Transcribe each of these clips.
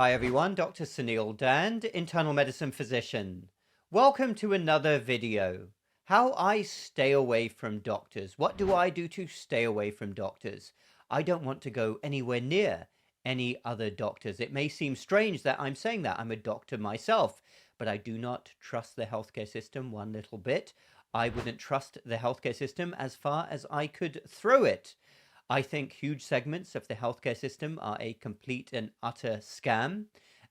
Hi everyone, Dr. Suneel Dhand, internal medicine physician. Welcome to another video. How I stay away from doctors. What do I do to stay away from doctors? I don't want to go anywhere near any other doctors. It may seem strange that I'm saying that. I'm a doctor myself, but I do not trust the healthcare system one little bit. I wouldn't trust the healthcare system as far as I could throw it. I think huge segments of the healthcare system are a complete and utter scam,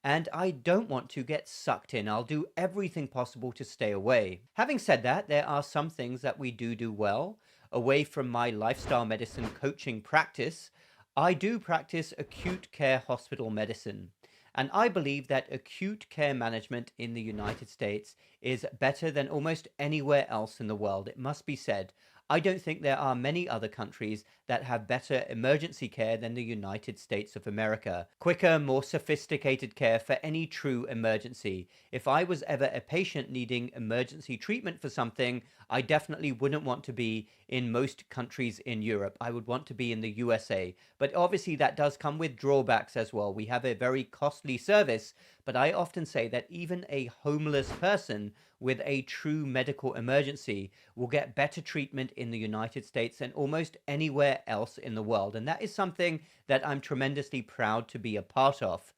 and I don't want to get sucked in. I'll do everything possible to stay away. Having said that, there are some things that we do well. Away from my lifestyle medicine coaching practice, I do practice acute care hospital medicine. And I believe that acute care management in the United States is better than almost anywhere else in the world. It must be said. I don't think there are many other countries that have better emergency care than the United States of America. Quicker, more sophisticated care for any true emergency. If I was ever a patient needing emergency treatment for something, I definitely wouldn't want to be in most countries in Europe. I would want to be in the USA. But obviously that does come with drawbacks as well. We have a very costly service, but I often say that even a homeless person with a true medical emergency will get better treatment in the United States than almost anywhere else in the world. And that is something that I'm tremendously proud to be a part of.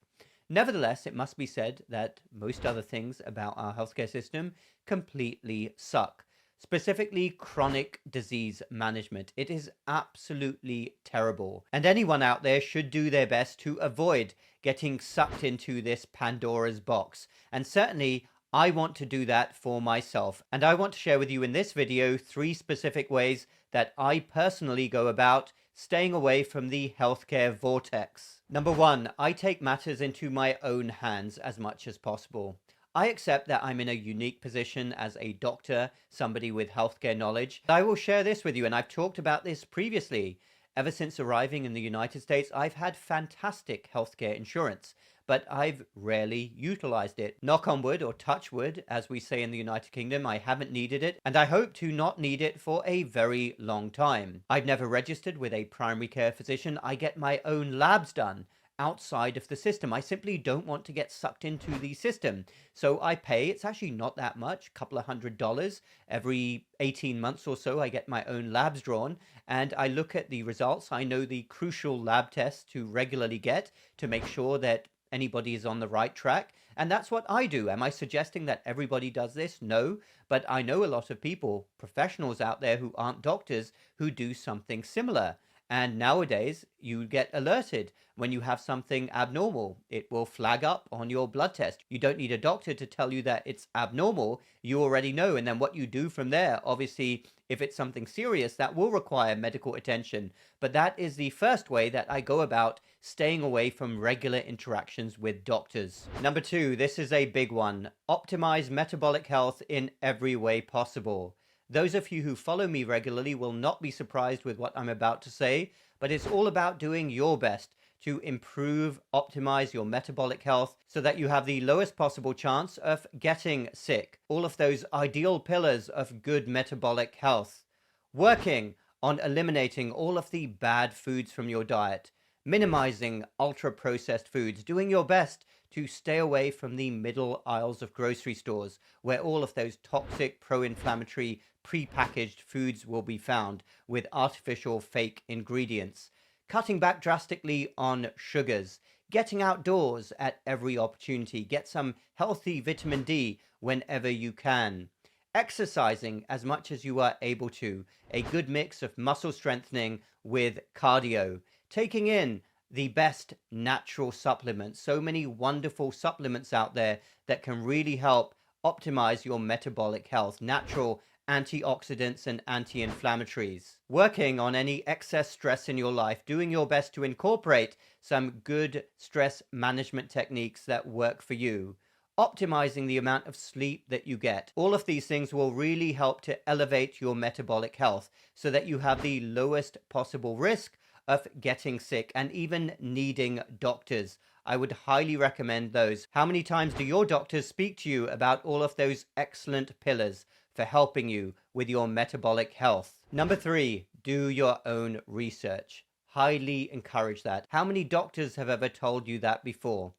Nevertheless, it must be said that most other things about our healthcare system completely suck. Specifically, chronic disease management. It is absolutely terrible. And anyone out there should do their best to avoid getting sucked into this Pandora's box. And certainly, I want to do that for myself. And I want to share with you in this video 3 specific ways that I personally go about staying away from the healthcare vortex. Number 1, I take matters into my own hands as much as possible. I accept that I'm in a unique position as a doctor, somebody with healthcare knowledge. I will share this with you, and I've talked about this previously. Ever since arriving in the United States, I've had fantastic healthcare insurance, but I've rarely utilized it. Knock on wood, or touch wood, as we say in the United Kingdom, I haven't needed it, and I hope to not need it for a very long time. I've never registered with a primary care physician. I get my own labs done outside of the system. I simply don't want to get sucked into the system. So I pay, it's actually not that much, a couple of $100. Every 18 months or so, I get my own labs drawn, and I look at the results. I know the crucial lab tests to regularly get to make sure that anybody is on the right track. And that's what I do. Am I suggesting that everybody does this? No, but I know a lot of people, professionals out there who aren't doctors, who do something similar. And nowadays, you get alerted when you have something abnormal. It will flag up on your blood test. You don't need a doctor to tell you that it's abnormal. You already know. And then what you do from there, obviously, if it's something serious, that will require medical attention. But that is the first way that I go about staying away from regular interactions with doctors. Number 2, this is a big one. Optimize metabolic health in every way possible. Those of you who follow me regularly will not be surprised with what I'm about to say, but it's all about doing your best to improve, optimize your metabolic health so that you have the lowest possible chance of getting sick. All of those ideal pillars of good metabolic health. Working on eliminating all of the bad foods from your diet, minimizing ultra-processed foods, doing your best to stay away from the middle aisles of grocery stores where all of those toxic, pro-inflammatory, pre-packaged foods will be found with artificial fake ingredients. Cutting back drastically on sugars. Getting outdoors at every opportunity. Get some healthy vitamin D whenever you can. Exercising as much as you are able to. A good mix of muscle strengthening with cardio. Taking in the best natural supplements. So many wonderful supplements out there that can really help optimize your metabolic health. Natural antioxidants and anti-inflammatories. Working on any excess stress in your life. Doing your best to incorporate some good stress management techniques that work for you. Optimizing the amount of sleep that you get. All of these things will really help to elevate your metabolic health so that you have the lowest possible risk of getting sick and even needing doctors. I would highly recommend those. How many times do your doctors speak to you about all of those excellent pillars for helping you with your metabolic health? Number 3, do your own research. Highly encourage that. How many doctors have ever told you that before?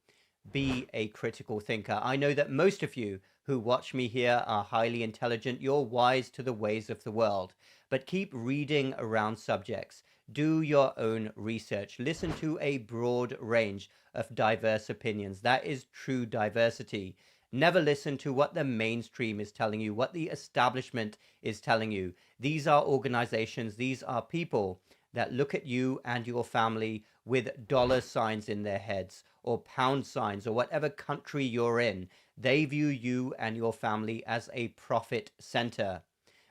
Be a critical thinker. I know that most of you who watch me here are highly intelligent. You're wise to the ways of the world. But keep reading around subjects. Do your own research. Listen to a broad range of diverse opinions. That is true diversity. Never listen to what the mainstream is telling you, what the establishment is telling you. These are organizations, these are people that look at you and your family with dollar signs in their heads or pound signs or whatever country you're in. They view you and your family as a profit center.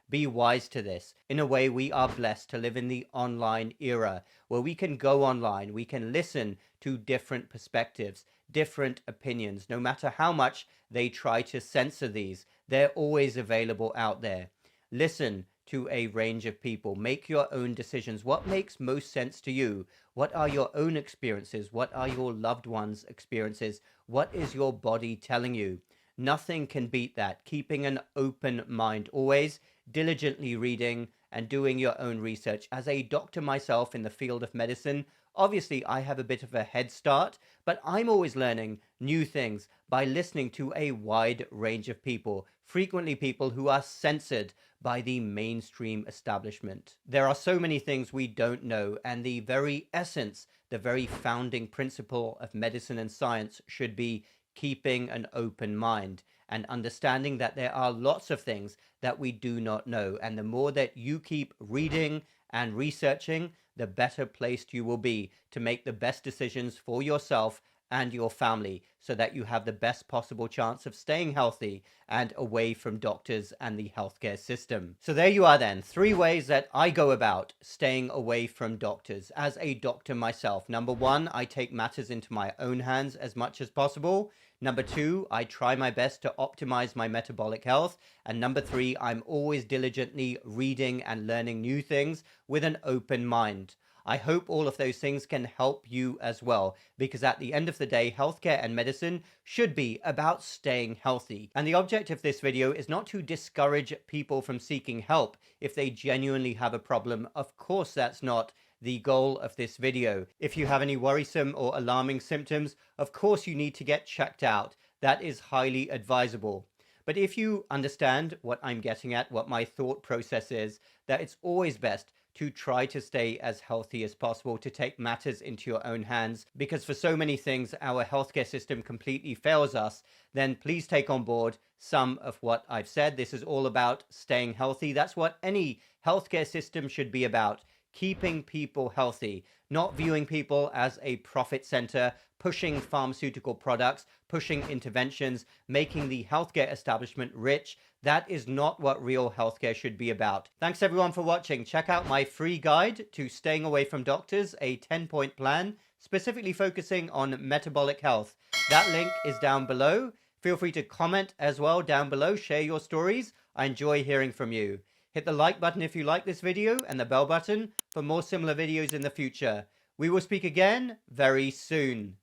Be wise to this. In a way, we are blessed to live in the online era where we can go online, we can listen to different perspectives, different opinions. No matter how much they try to censor these, they're always available out there. Listen to a range of people. Make your own decisions. What makes most sense to you? What are your own experiences? What are your loved ones' experiences? What is your body telling you? Nothing can beat that. Keeping an open mind, always diligently reading and doing your own research. As a doctor myself in the field of medicine, obviously I have a bit of a head start, but I'm always learning new things by listening to a wide range of people, frequently people who are censored by the mainstream establishment. There are so many things we don't know, and the very essence, the very founding principle of medicine and science should be keeping an open mind and understanding that there are lots of things that we do not know. And the more that you keep reading and researching, the better placed you will be to make the best decisions for yourself and your family so that you have the best possible chance of staying healthy and away from doctors and the healthcare system. So there you are then, 3 ways that I go about staying away from doctors as a doctor myself. Number 1, I take matters into my own hands as much as possible. Number 2, I try my best to optimize my metabolic health. And number 3, I'm always diligently reading and learning new things with an open mind. I hope all of those things can help you as well, because at the end of the day, healthcare and medicine should be about staying healthy. And the object of this video is not to discourage people from seeking help if they genuinely have a problem. Of course, that's not the goal of this video. If you have any worrisome or alarming symptoms, of course you need to get checked out. That is highly advisable. But if you understand what I'm getting at, what my thought process is, that it's always best to try to stay as healthy as possible, to take matters into your own hands, because for so many things our healthcare system completely fails us, then please take on board some of what I've said. This is all about staying healthy. That's what any healthcare system should be about. Keeping people healthy, not viewing people as a profit center, pushing pharmaceutical products, pushing interventions, making the healthcare establishment rich. That is not what real healthcare should be about. Thanks everyone for watching. Check out my free guide to staying away from doctors, a 10-point plan specifically focusing on metabolic health. That link is down below. Feel free to comment as well down below. Share your stories. I enjoy hearing from you. Hit the like button if you like this video and the bell button for more similar videos in the future. We will speak again very soon.